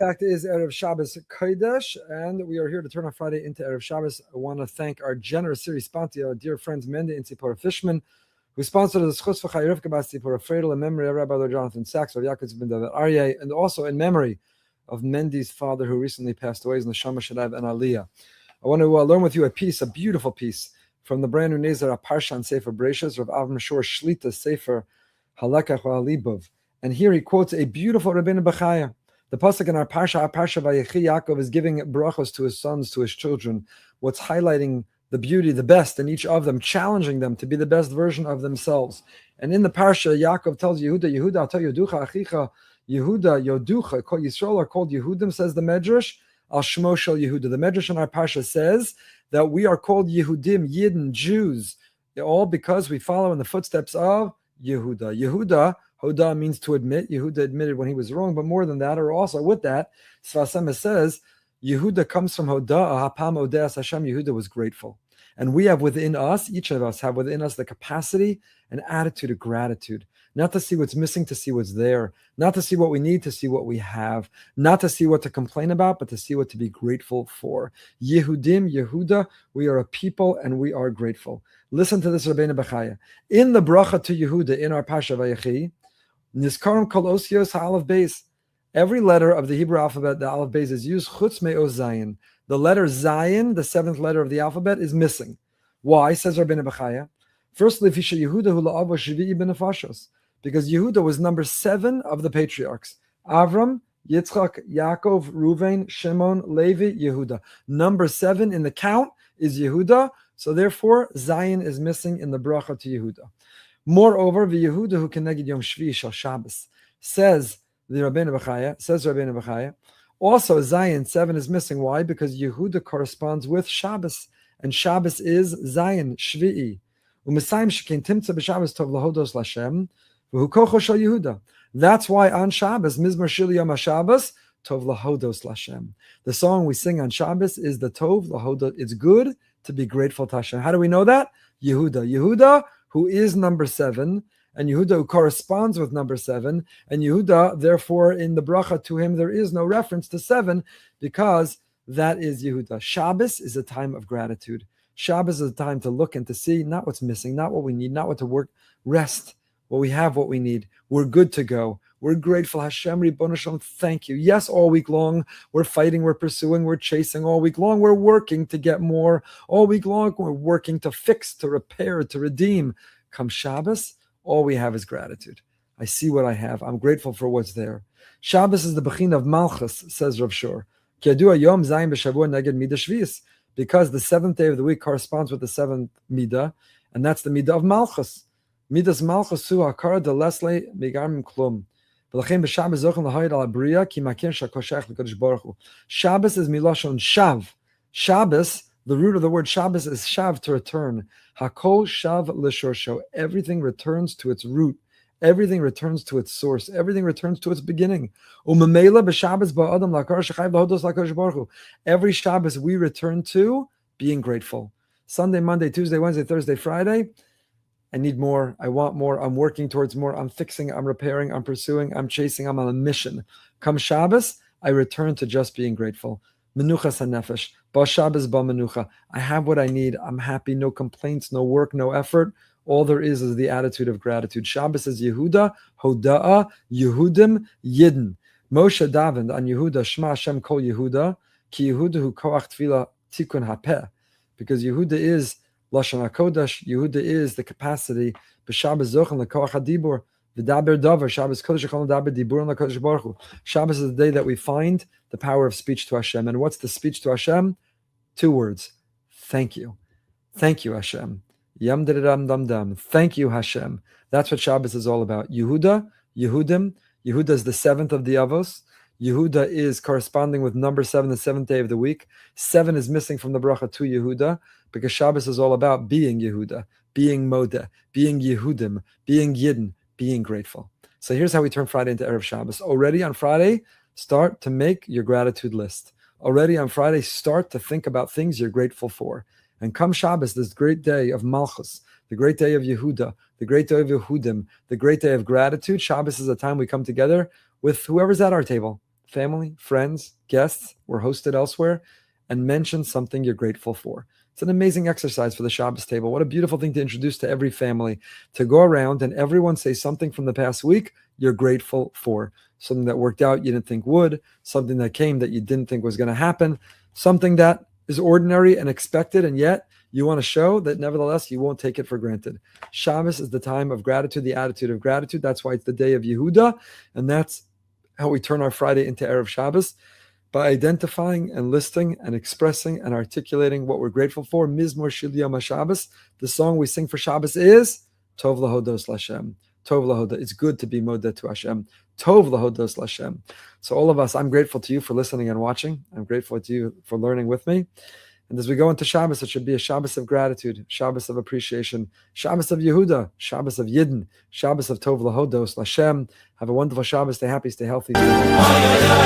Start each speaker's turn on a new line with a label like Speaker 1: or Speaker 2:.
Speaker 1: fact is Erev Shabbos Kodesh, and we are here to turn on Friday into Erev Shabbos. I want to thank our generous series sponsor, our dear friends Mende and Tzipora Fishman, who sponsored the Sfas Vayechi Bas Tzipora Fredel in memory of Rabbi Jonathan Sachs, of Yaakov ben David Aryeh, and also in memory of Mendy's father, who recently passed away, in the Neshama Shadav and Aliyah. I want to learn with you a beautiful piece, from the brand new Nezer Parsha Sefer Bereshis, Rav Avram Shor Shlita Sefer Halakach V'Alibov. And here he quotes a beautiful Rabbeinu Bechaye. The pasuk in our Parshas Vayechi, Yaakov is giving brachos to his sons, to his children. What's highlighting the beauty, the best in each of them, challenging them to be the best version of themselves. And in the Parsha, Yaakov tells Yehuda, Ata Yoducha Achicha, Yehuda Yoducha, Yisrael are called Yehudim, says the Medrash, Al Shmo Shel Yehuda. The Medrash in our Parsha says that we are called Yehudim, Yidden, Jews, all because we follow in the footsteps of Yehuda. Yehuda, Hoda means to admit. Yehuda admitted when he was wrong, but more than that, or also with that, Sfas Emes says, Yehuda comes from Hoda, Hapam Odeas Hashem. Yehuda was grateful. And we have within us, each of us have within us the capacity and attitude of gratitude. Not to see what's missing, to see what's there. Not to see what we need, to see what we have. Not to see what to complain about, but to see what to be grateful for. Yehudim, Yehuda, we are a people and we are grateful. Listen to this, Rabbeinu Bechaye. In the bracha to Yehuda, in our Parshas Vayechi, Nizkarim kol osios ha'alef beis. Every letter of the Hebrew alphabet, the aleph beis, is used chutz me'o zayin. The letter zayin, the seventh letter of the alphabet, is missing. Why? Says Rabbeinu Bechaye. Firstly, Fisha Yehuda hu la'avo shvi'i benefashos. Because Yehuda was number 7 of the patriarchs. Avram, Yitzchak, Yaakov, Ruvain, Shimon, Levi, Yehuda. Number 7 in the count is Yehuda. So therefore, Zayin is missing in the bracha to Yehuda. Moreover, the Yehuda who connected Yom Shvi Shal Shabbos, says Rabbeinu Bechaye. Also, Zayin 7 is missing. Why? Because Yehuda corresponds with Shabbos, and Shabbos is Zayin Shvi'i. U'Mesayim shekein timtza b'Shabbos tov lahodos l'Hashem v'hu kocho shel Yehuda. That's why on Shabbos, Mizmor Shir Yom HaShabbos, Tov Lahodos L'Hashem. The song we sing on Shabbos is the Tov Lahodos. It's good to be grateful to Hashem. How do we know that? Yehuda, who is number 7, and Yehuda who corresponds with number 7, and Yehuda, therefore, in the bracha to him, there is no reference to 7, because that is Yehuda. Shabbos is a time of gratitude. Shabbos is a time to look and to see not what's missing, not what we need, not what to work, rest. What we have, what we need. We're good to go. We're grateful. Hashem, Ribbon Shalom, thank you. Yes, all week long, we're fighting, we're pursuing, we're chasing. All week long, we're working to get more. All week long, we're working to fix, to repair, to redeem. Come Shabbos, all we have is gratitude. I see what I have. I'm grateful for what's there. Shabbos is the Bechin of Malchus, says Rav Shor. Because the 7th day of the week corresponds with the 7th midah, and that's the midah of Malchus. Midas Malchus su hakara de lesle megarmim klum. V'lachem b'Shabbos zochen l'hoyed al abriya ki makin shakoshech l'kodesh baruch hu. Shabbos is milashon shav. Shabbos, the root of the word Shabbos is shav, to return. Hakol shav l'shorsho. Everything returns to its root. Everything returns to its source. Everything returns to its beginning. Umemela b'Shabbos ba'adam l'akar shechayv l'hodos l'kodesh baruch hu. Every Shabbos we return to being grateful. Sunday, Monday, Tuesday, Wednesday, Thursday, Friday. I need more. I want more. I'm working towards more. I'm fixing. I'm repairing. I'm pursuing. I'm chasing. I'm on a mission. Come Shabbos, I return to just being grateful. Menuchas hanefesh. Ba Shabbos ba menucha. I have what I need. I'm happy. No complaints. No work. No effort. All there is the attitude of gratitude. Shabbos is Yehuda, Hoda'a, Yehudim, Yidden. Moshe davened on Yehuda, Shema Hashem kol Yehuda, ki Yehuda hu koach tefillah tikun hapeh. Because Yehuda is Lashon HaKodesh, Yehuda is the capacity. B'Shabbos zochen l'koach hadibur, v'daber davar, Shabbos kodesh echol daber dibur and l'kodesh baruch hu. Shabbos is the day that we find the power of speech to Hashem. And what's the speech to Hashem? 2 words. Thank you. Thank you, Hashem. Yam dam dam dam. Thank you, Hashem. That's what Shabbos is all about. Yehuda, Yehudim. Yehuda is the 7th of the Avos. Yehuda is corresponding with number 7, the 7th day of the week. 7 is missing from the bracha to Yehuda, because Shabbos is all about being Yehuda, being Modeh, being Yehudim, being Yidden, being grateful. So here's how we turn Friday into Erev Shabbos. Already on Friday, start to make your gratitude list. Already on Friday, start to think about things you're grateful for. And come Shabbos, this great day of Malchus, the great day of Yehuda, the great day of Yehudim, the great day of gratitude. Shabbos is a time we come together with whoever's at our table. family, friends, guests, or hosted elsewhere, and mention something you're grateful for. It's an amazing exercise for the Shabbos table. What a beautiful thing to introduce to every family, to go around and everyone say something from the past week you're grateful for. Something that worked out you didn't think would, something that came that you didn't think was going to happen, something that is ordinary and expected, and yet you want to show that nevertheless you won't take it for granted. Shabbos is the time of gratitude, the attitude of gratitude. That's why it's the day of Yehuda, and that's how we turn our Friday into Erev Shabbos, by identifying and listing and expressing and articulating what we're grateful for. Mizmor Shil Yom HaShabbos, the song we sing for Shabbos is Tov Lahodos Lashem. Tov Lahoda. It's good to be modeh to Hashem. Tov Lahodos Lashem. So all of us, I'm grateful to you for listening and watching. I'm grateful to you for learning with me. And as we go into Shabbos, it should be a Shabbos of gratitude, Shabbos of appreciation, Shabbos of Yehuda, Shabbos of Yidden, Shabbos of Tov Lahodos Lashem. Have a wonderful Shabbos. Stay happy, stay healthy. Shabbos.